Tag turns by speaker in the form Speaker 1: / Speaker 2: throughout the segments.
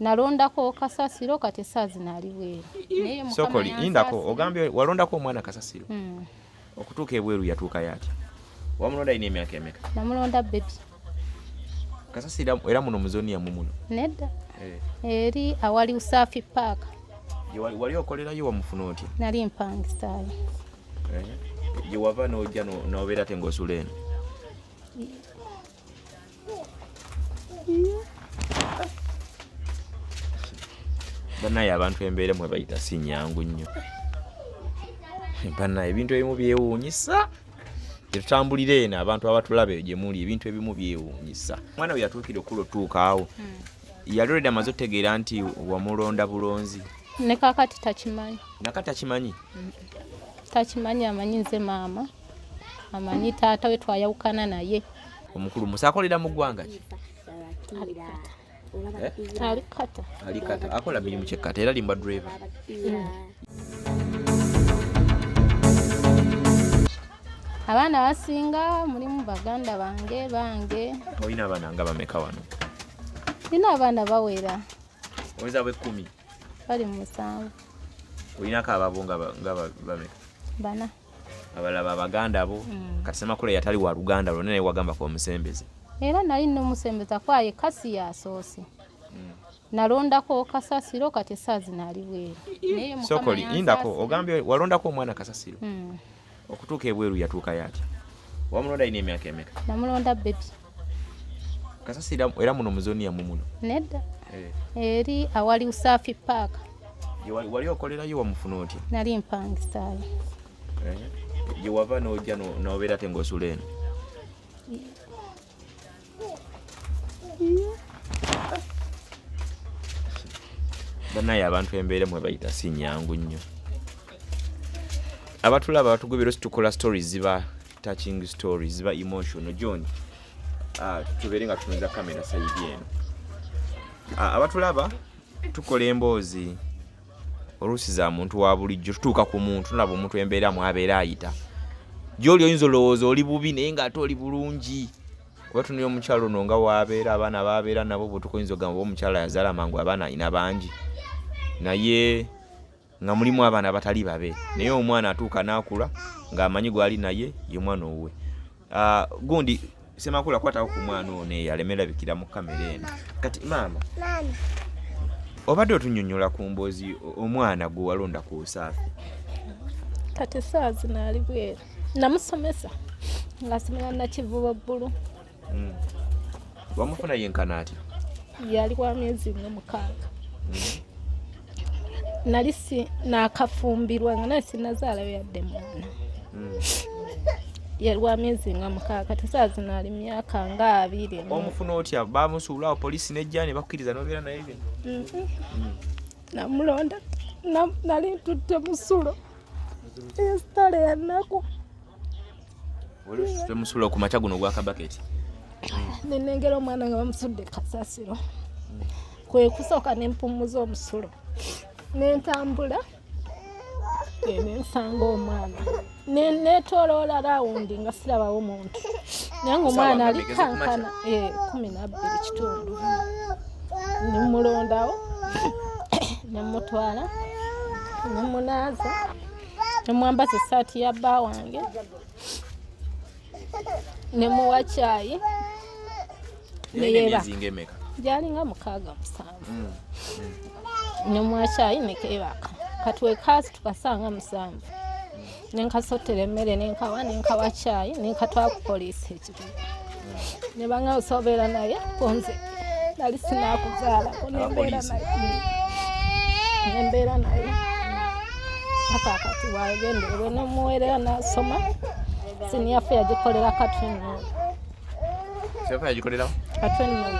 Speaker 1: nalondako kukasassiro kati essaazi naali bweru naye
Speaker 2: sokoli indako ogambye walondako omwana Kasasiro okutuuka ebweru yatuuka yati wamulonda ine emyaka emeka
Speaker 1: namulonda bebi
Speaker 2: Kasasiro era muno muzoni ya mumuno
Speaker 1: nedda eri awali Usafi Park
Speaker 2: wali okolerayo wamufuna otya
Speaker 1: nali mpangisaayo
Speaker 2: gye wava n'ojja n'obeera te ng'osula eno bannaye abantu embeera mwe bayita si nyangu nnyo bannaye ebintu ebimu byewuunyisa tetutambulira eno abantu abatulaba eyo gye muli ebintu ebimu byewuunyisa omwana we yatuukire okutuuka awo yali olwedde amaze otegeera nti wamulonda bulonzi
Speaker 1: ne kakati takimanyi
Speaker 2: nakati takimanyi
Speaker 1: takimanyi amanyi nze maama amanyi taata we twayawukana naye
Speaker 2: omukulu musa akolera mu ggwanga ki ali Kata akola mirimu kyekata era limba driver
Speaker 1: abaana basinga mulimu baganda bange
Speaker 2: olina abaana nga bameka wano
Speaker 1: nina abaana bawera
Speaker 2: oyinza bwe 10
Speaker 1: bali mu 7
Speaker 2: olinako ababo nga bameka
Speaker 1: bana
Speaker 2: abalaba abaganda abo kati Semakula yatali wa Luganda lwonna naye wagamba ko omusembeze
Speaker 1: era nali n'omusembeza kwaye kasi yasoose nalondako Kasasiro kati essaazi naali bweru naye
Speaker 2: sokoli indako ogambye walondako omwana Kasasiro okutuuka ebweru yatuuka yati wamulonda ine emyaka emeka
Speaker 1: namulonda bebi
Speaker 2: Kasasiro era muno muzoni ya mumuno
Speaker 1: nedda eri awali Usafi Park
Speaker 2: wali okolerayo wamufuna otya
Speaker 1: nali mpangisaayo
Speaker 2: gye wava n'ojja n'obeera te ng'osula eno bannaye abantu embeera mwe bayita si nyangu nnyo abatulaba batugobera situkola stories ziba touching stories ziba emotional John tubeere nga tutunza kamera sayidi eno abatulaba tukola emboozi oluusi za muntu wa bulijjo tutuuka ku muntu tulaba omuntu embeera mwabeera ayita gy'oli oyinza olowooza oli bubi naye ng'ate oli bulungi kuba tunira omukyalo ono nga waabeera abaana baabeera nabo bwetukoyinza ogamba omukyala yazaala mangu abaana alina bangi naye nga mulimu abaana batali babe naye omwana atuuka n'akula ng'amanyi gwali naye ye mwana owuwe gundi Semakula kwatawo ku mwana ono yalemera mu kamera eno kati maama obadde otunnyonnyola ku mboozi omwana gwe walonda ku Usafi
Speaker 1: kati essaazi naali bweru namusomesa ng'asomera Nakivubo bbulu
Speaker 2: wamufuna yenkana atya
Speaker 1: yali wa myezi nga 6 nali naakafumbirwa nga naye sinazaalayo yadde mwana yali wa myezi nga 6 kati essaazi naali myaka nga 2
Speaker 2: omufuna otya bamusuulawo poliisi nejja ne bakkiriza n'obeera naye bino
Speaker 1: namulonda nali ntutte musulo esitale yannaku
Speaker 2: olutute musulo ku makya guno gwakabaketi
Speaker 1: nenengera omwana nga bamusudde Kasasiro kwe kusooka nempumuza omusulo nentambula nensanga omwana netoloola rawundi nga sirabawo muntu naye nga omwana ali kankana 12 kitundu nemulondawo nemutwala nemunaaza nemwambaza essaati ya bba wange nemuwa caayi neyebaka gyali nga 6-7 nemuwa caayi nekebaka katwekaasi tukasanga 7 nenkasotera emmere nenkawa caayi nenkatwala ku poliisi ekibuga nebanga osobeera naye konze nali sinakuzaalako nembeera naye akakati wagenderewe nemuweerera nasoma siniyafe yagikolera katwenulu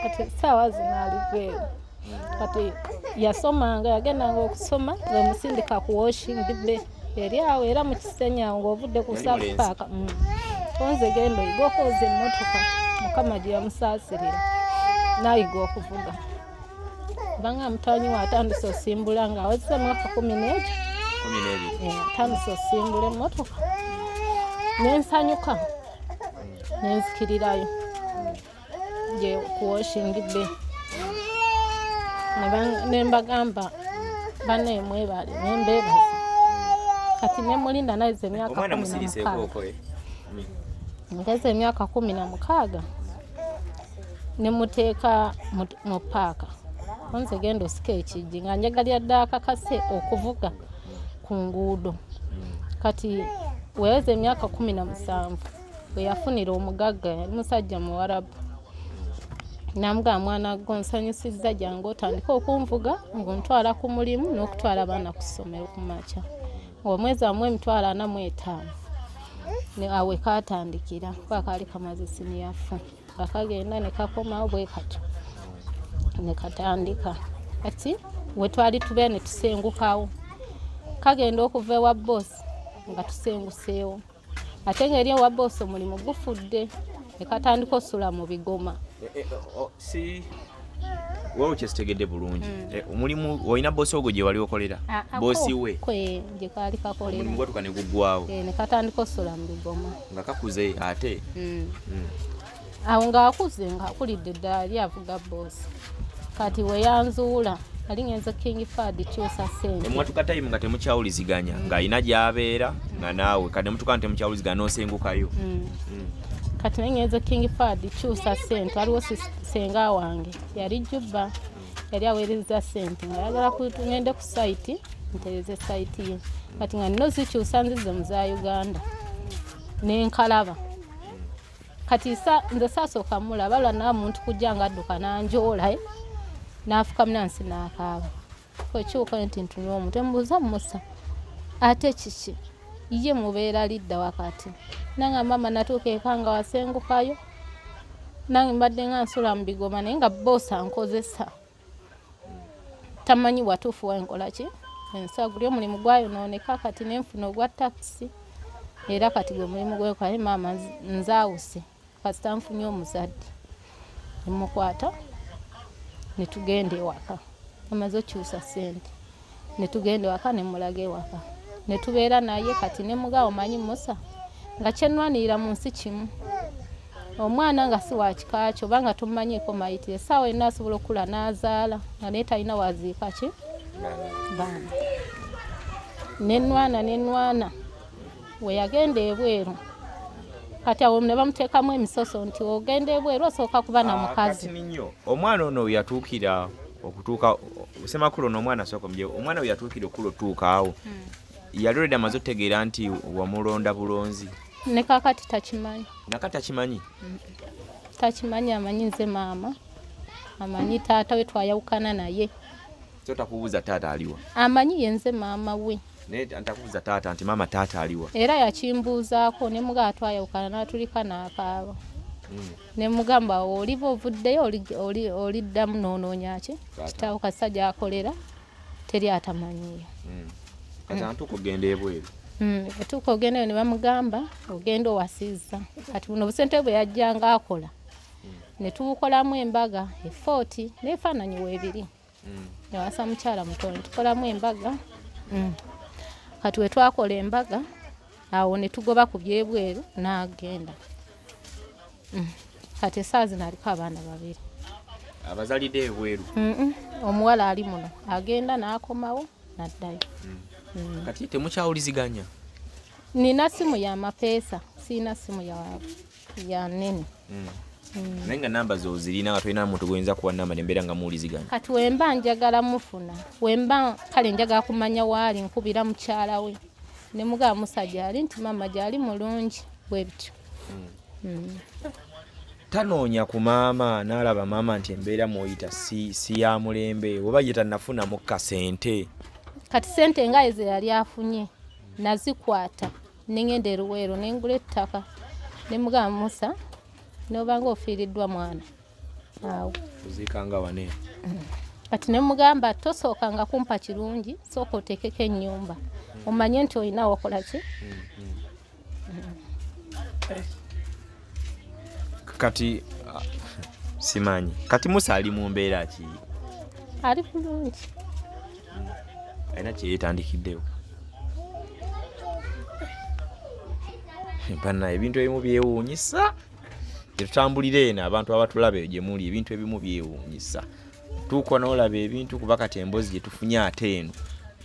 Speaker 1: kati essaawa zinaali bweru kati yasomanga yagendanga okusoma ngaemusindika ku washing bay eri awo era mu Kisenyi awo ng'ovudde ku Usafi Park konze genda oyiga okwoza emmotoka mukama gye yamusaasirira n'ayiga okuvuga banga mutanyi watandise osimbula ng'awezesa mwaka 12 tandise osimbula emmotoka nensanyuka nenzikirirayo gye ku washing bay ne mbagamba banne mwebale nembebaza kati ne mulinda naize emyaka 16 ngeze emyaka 16 ne muteeka mu paaka onze gendo sketching nga njagalya ddaaka kase okuvuga ku nguudo kati weweze emyaka 17 bwe yafunira omugagga yali musajja muwarabu namugamba mwana gonsanyusizza jangu otandika okunvuga ng'ontwala ku mulimu n'okutwala abaana ku ssomero ku makya omwezi amu 45 awe kaatandikira kaali kamaze siniyafu akagenda ne kakomawo bwe katyo ne katandika kati we twali tube ne tusengukawo kagenda okuva ewa bosi nga tusenguseewo ate ng'eri ewa bosi omulimu gufudde ne katandika osula mu bigoma
Speaker 2: si wowe kyesitegedde bulungi omulimu olina bosi ogwo gye wali okolera bosi we
Speaker 1: gye kaali kakolera
Speaker 2: omulimu gwatuka ne guggwawo
Speaker 1: ne katandika osula mu bigoma
Speaker 2: nga kakuze ate
Speaker 1: awo ng'akuze ng'akulidde ddala ali avuga bosi kati we yanzuula ali ngenze king fad kyusa ssente
Speaker 2: emwatuka time nga temukyawuliziganya ng'alina gy'abeera nga naawe kati nemutuka nga temukyawuliziganya n'osengukayo
Speaker 1: kati nengenze king fad kyusa ssente waliwo senga wange yali jjubba yali aweereza ssente nga yagala kutugende ku site ntereze site ye kati nga nino zikyusa nzize mu za Uganda nenkalaba kati nze saasooka mulaba lwa muntu kujja nga adduka nanjoola n'afuka munansi n'akaaba kwekyuka nti ntunula omuntu emubuuza musa ate kiki ye mubeera lidda wakati nange mama natuuka eka nga wasengukayo nange mbadde nga nsula mu bigoma naye nga bosi ankozesa tamanyi watuufu wankola ki ensaguli omulimu gwayonooneka kati nenfuna ogwa takisi era kati gwe mulimu gwekola mama nzaawuse kasita nfunye omuzadde nemukwata netugenda ewaka amaze okyusa ssente netugenda ewaka nemulaga ewaka netubeera naye kati nemugawo manyi musa nga kyenwanirira mu nsi kimu omwana nga si wa kika kyo oba nga tomumanyiiko mayitire essaawa yonna asobola okula n'azaala nga naye talina waziika ki baana nenwana we yagenda ebweru kati awo ne bamuteekamu emisoso nti ogenda ebweru osooka kuba na mukazi
Speaker 2: omwana ono yatuukira okutuuka semakulu n'omwana asooka muje omwana we yatuukira okula otuuka awo yali oleda amaze otegeera nti wamulonda bulonzi
Speaker 1: ne kakati takimanyi
Speaker 2: nakati takimanyi
Speaker 1: takimanyi amanyi nze maama amanyi taata we twayawukana naye
Speaker 2: so takubuuza taata aliwa
Speaker 1: amanyi yenze maama we
Speaker 2: naye ntakubuuza taata nti maama taata aliwa
Speaker 1: era yakimbuuzaako ne mugaa twayawukana n'atulika n'akaaba ne mugamba oliva ovuddeyo oliddamu noonoonya ki kitaawo kasajja akolera teri atamanyiyo
Speaker 2: kati antuuka ogenda ebweru
Speaker 1: etuuka ogendayo ne bamugamba ogenda owasiiza kati buno obusente bwe yajjanga akola ne tubukolamu embaga efooti n'efaananyi weebiri yawasa mukyala mutono tukolamu embaga kati we twakola embaga awo ne tugoba ku byebweru n'agenda kati esaazi naaliko abaana babiri
Speaker 2: abazalidde ebweru
Speaker 1: omuwala ali muno agenda n'akomawo n'addayo
Speaker 2: kati temukyawuliziganya
Speaker 1: nina simu ya mapeesa siina simu ya nene
Speaker 2: naye nga namba zozirina nga tolina muntu gwoyinza kuwa namba nembeera nga muwuliziganya
Speaker 1: kati wemba njagala mufuna wemba kale njagala kumanya waali nkubira mukyala we ne mugaba musajja ali nti mama gyali mulungi bwe bityo
Speaker 2: tanoonya ku maama n'alaba maama nti embeera mw'oyita si ya mulembe oba ye tannafunamu kasente
Speaker 1: kati sente nga ezo yali afunye nazikwata nengenda eruweero nengula ettaka ne mugaba musa nobanga ofiiriddwa mwana awo
Speaker 2: oziikanga wane
Speaker 1: kati ne mugamba tosooka nga kumpa kirungi sooka oteekeko ennyumba omanye nti olina wakola ki
Speaker 2: kati simanyi kati musa ali mu mbeera ki
Speaker 1: ali bulungi
Speaker 2: alina kyeyetandikiddewo bana ebintu ebimu byewuunyisa tetutambulira eno abantu abatulaba eyo gye muli ebintu ebimu byewuunyisa tuuko n'olaba ebintu kuba kati emboozi gye tufunye ate eno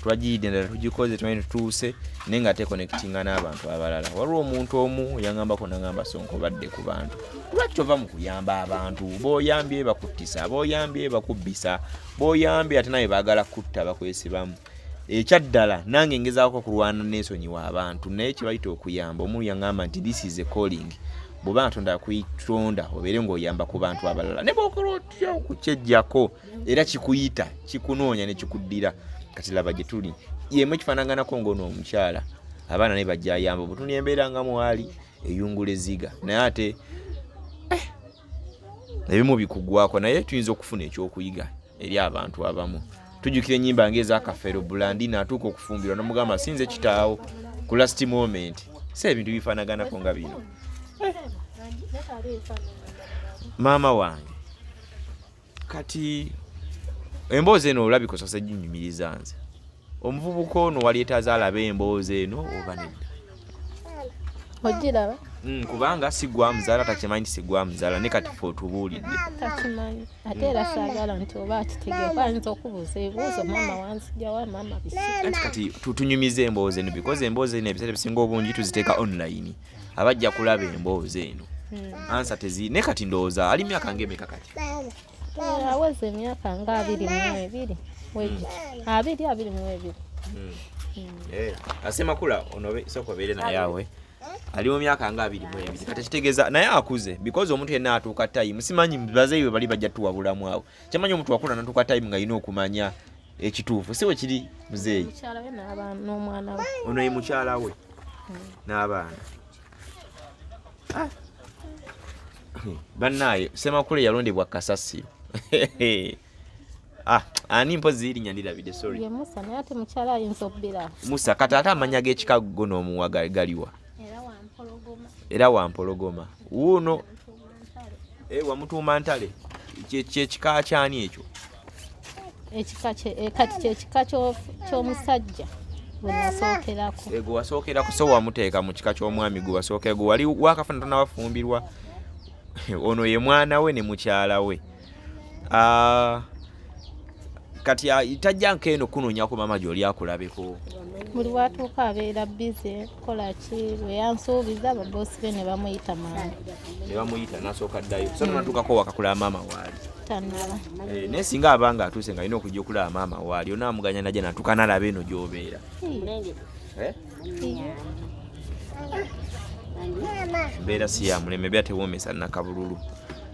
Speaker 2: twagiyidde endala tugikoze tumanyi tutuuse naye nga tekonnekitinga n'abantu abalala waliwo omuntu omu yangambako nagamba Sonko badde ku bantu lwaki ova mu kuyamba abantu b'oyambye bakuttisa b'oyambye bakubbisa b'oyambye ate naye baagala kutta bakwesibamu ekyaddala nange ngezaako kulwana n'ensonyiwa abantu naye kye bayita okuyamba omu yangamba nti this is a calling bw'oba Katonda akuyitonda obeere ng'oyamba ku bantu abalala ne bw'okola otya okukyejjako era kikuyita kikunoonya ne kikuddira kati laba gye tuli yemu ekifaanaganako ng'ono omukyala abaana naye bajja ayamba butuni embeera nga mwali eyungula eziga naye ate ebimu bikugwako naye tuyinza okufuna ekyokuyiga eri abantu abamu tujjukira ennyimba ng'ezakafeero bulandi n'atuuka okufumbirwa n'omugamba sinze kitaawo ku last moment si ebintu bifaanaganako nga bino maama wange kati emboozi eno olabika osose ginyumiriza nze omuvubuka ono waleeta azaalaba emboozi eno oba nedda
Speaker 1: ogiraba
Speaker 2: kubanga sigwamuzaala takimanyi nti sigwamuzaala ne kati fe otubuulidde
Speaker 1: takimanyi ate era saagala nti oba akitegeera ayinza okubuuza ebibuuzo maama wanzijjawa maama bisi
Speaker 2: anti kati tunyumiza emboozi eno because emboozi eno ebiseera bisinga obungi tuziteeka online abajja kulaba emboozi eno ansa tezi ne kati ndowooza ali myaka ng'emeka kati
Speaker 1: aweze emyaka nga 22 wegiti 22
Speaker 2: asemakula ono soko beere naye awe ali mu myaka nga 22 kati kitegeeza naye akuze because omuntu yenna atuuka time simanyi bazeeyo bali bajja tuwabulamu awo kyamanyi omuntu wakula natuuka time nga yina okumanya ekituufu si we kiri muzeeyi
Speaker 1: mukyala we n'omwana we
Speaker 2: ono ye mukyala we n'abaana bannaye Semakule yalondebwa Kukasassiro ani mpozi erinnya ndirabidde sorry
Speaker 1: ye Musa naye ate mukyala ayinza obbira
Speaker 2: Musa kati ate amanya g'ekikago n'omuwa galiwa era wampologoma wuuno wamutuuma ntale kyekika kyani ekyo
Speaker 1: kati kyekika ky'omusajja gwe nasookerako
Speaker 2: gwe wasookerako so wamuteeka mu kika ky'omwami gwe wasookera gwe wali wakafuna tonawafumbirwa ono ye mwana we ne mukyala we kati tajja nkeeno kunoonya ku maama gy'oli akulabeko
Speaker 1: buli watuuka abeera bize kolaki bwe yansuubiza ababoosi be ne bamuyita maama
Speaker 2: ne bamuyita n'asooka ddayo so tonatuukako wakakulaba maama waali
Speaker 1: tannaba
Speaker 2: naye singa abanga atuuse nga alina okujja okulaba maama waali onaamuganya najja natuuka nalaba eno gy'obeera mbeera si ya muleme beera tewoomesa nakabululu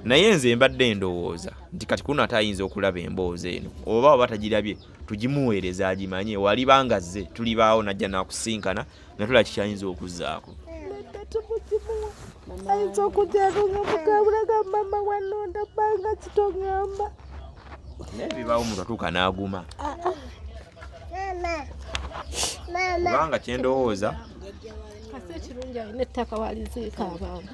Speaker 2: naye nze mbadde ndowooza nti kati kuno ate ayinza okulaba emboozi eno oba oba tagirabye tugimuweereza agimanye walibanga zze tulibaawo najja nakusinkana natula kikyayinza okuzzaako
Speaker 1: ayinza okujjanga mukabulaga mama wanonda banga kitongamba
Speaker 2: naye bibaawo omuntu atuuka n'aguma kubanga kyendowooza
Speaker 1: kase ekirungi alina ettaka waliziika abantu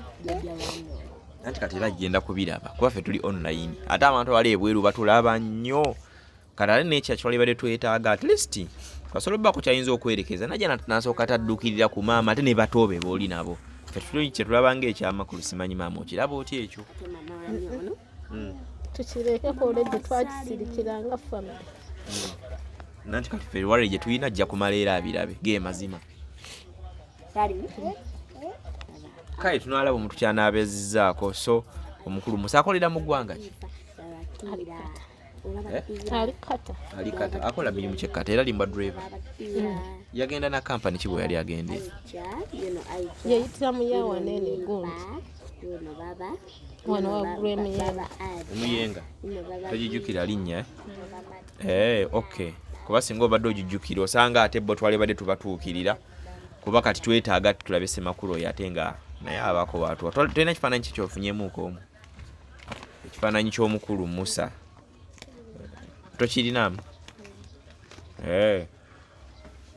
Speaker 2: anti kati era genda kubiraba kuba ffe tuli online ate abantu abali ebweru batulaba nnyo kati ate nekyakyo badde twetaaga at least kasobola obbako kyayinza okwerekeza najja nasooka taddukirira ku maama ate ne batoobe booli nabo ffe tuli kyetulaba ng'ekyamakulu simanyi maama okiraba otya ekyo
Speaker 1: tukireekeko olwedde twakisirikiranga family
Speaker 2: nanti kati ffe wale gye tulina ajja kumala era abirabe ge mazima kale tunalaba omuntu kyanaabeezizzaako so omukulu musa akolera mu ggwanga ki ali Kata akola mirimu kyekata era limba driver yagenda na kampani ki bwe yali agende
Speaker 1: yeyitira muyawanene gundi wano wagula
Speaker 2: omuyenga togijjukira linnya okay kuba singa obadde ogijjukira osanga ate bo twali badde tubatuukirira kuba kati twetaaga tulabe Semakulu oyo ate nga naye abako watu tulina ekifaananyi kikyofunyemuuko omu ekifaananyi ky'omukulu Musa tokirinamu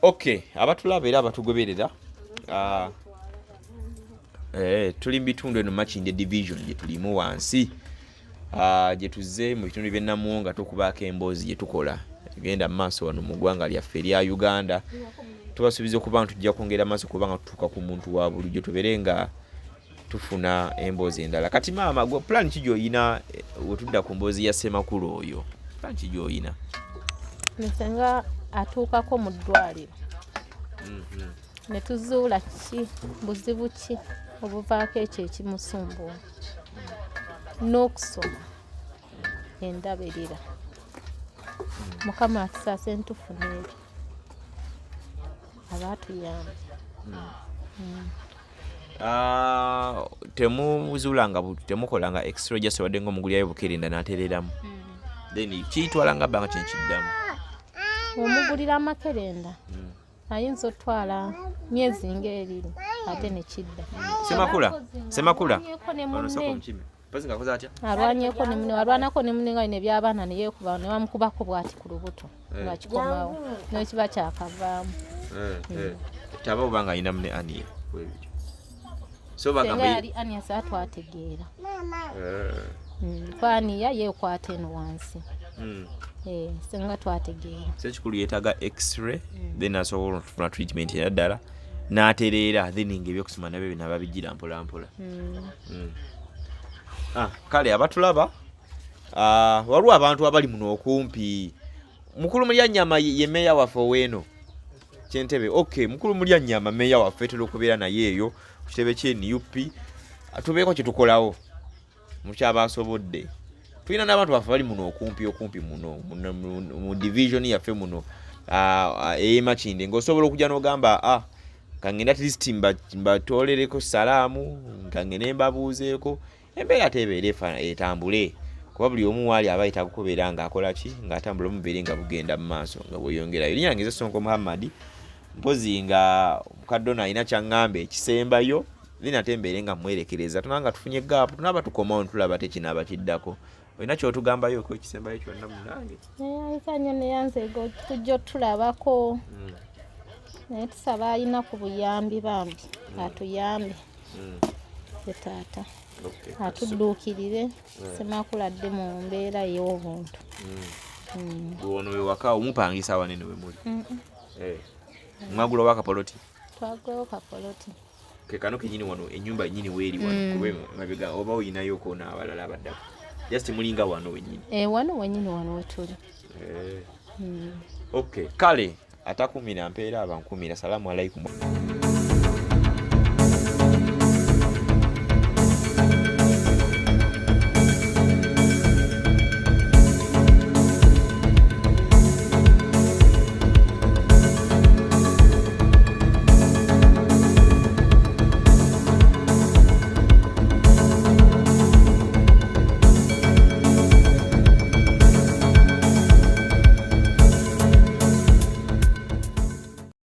Speaker 2: okay abatulaba era abatugoberera tuli mu bitundu eno Makindye division gye tulimu wansi gye tuzze mu bitundu by'ennamuwonga tukubaako emboozi gye tukola genda mu maaso wano mu ggwanga lyaffe erya Uganda tubasuubiza okuba nga tujja kwongera maaso kubanga tutuuka ku muntu wa bulijjo tubeere nga tufuna emboozi endala. Kati maama gwe plan ki gy'oyina wetudda ku mboozi ya Ssemakula oyo? Plan ki gy'oyina?
Speaker 1: Nsenga atuukako mu ddwaliro ne tuzuula ki buzibu ki obuvaako ekyo ekimusumbuwa n'okusoma endabirira. Mukama atusaase ntufuna ebyo abaatuyamba.
Speaker 2: Temukolanga x-ray just wadde ng'omugulyayo bukerenda n'atereramu, then kiyitwalanga bbanga kino kiddamu?
Speaker 1: Omugulira amakerenda ayinza otwala myezi ng'ebiri ate ne kidda.
Speaker 2: Semakula
Speaker 1: alwanyeko ne munne, alwanako ne munne nga ne by'abaana ne yeekuba ne bamukubako bw'ati ku lubuto nga kikomawo n'ekiba kyakavaamu.
Speaker 2: Taba obanga ayina munne Aniye so
Speaker 1: bagamba yali Aniya saatwategeera kwaniya yeekwata eno wansi senga twategeera
Speaker 2: sekikulu yeetaaga x-ray then asobola okufuna treatment era ddala n'atereera then ng'ebyokusoma nabyo binaba bijjira mpola mpola. Kale abatulaba waliwo abantu abali muno okumpi. Mukulu Mulyanyama ye meeya waffe ow'eno Kyentebe. Okay, Mukulu Mulyanyama meeya waffe etera okubeera naye eyo ku kitebe ky'NUP. Tubeeko kye tukolawo mukyaba asobodde. Tulina n'abantu baffe bali muno okumpi muno mu division yaffe muno Makinde ng'osobola okujja n'ogamba kangenda at least mbatolereko salaamu kangenda mbabuuzeeko embeera tebeera etambule kuba buli omu waali aba ayita kukubeera ng'akola ki ng'atambula omubeere nga bugenda mu maaso nga bweyongerayo. Linnya lange Sonko Muhammad mpozi nga mukaddona alina kyaŋŋamba ekisembayo then ate mbeere nga mwerekereza tunanga tufunye gaapu tunaba tukomawo ntulaba tekinaaba kiddako. Olina kyotugambayo ko ekisembayo kyonna munange?
Speaker 1: Ayizanyo neyanze tujja otulabako naye tusaba alina ku buyambi bambi atuyambe ye taata atudduukirire Ssemakula dde mu mbeera ey'obuntu.
Speaker 2: Ono wewaka omupangisa wanene we muli? Mwagula wa kapoloti?
Speaker 1: Twagulawo kapoloti.
Speaker 2: Kekano kenyini wano ennyumba nyini weeri wano kube mabega oba oyinayo koona abalala abaddako? Just mulinga wano wenyini?
Speaker 1: Wano wenyini wano wetuli.
Speaker 2: Okay, kale atakumira mpeera abankumira. Salamu alaikum.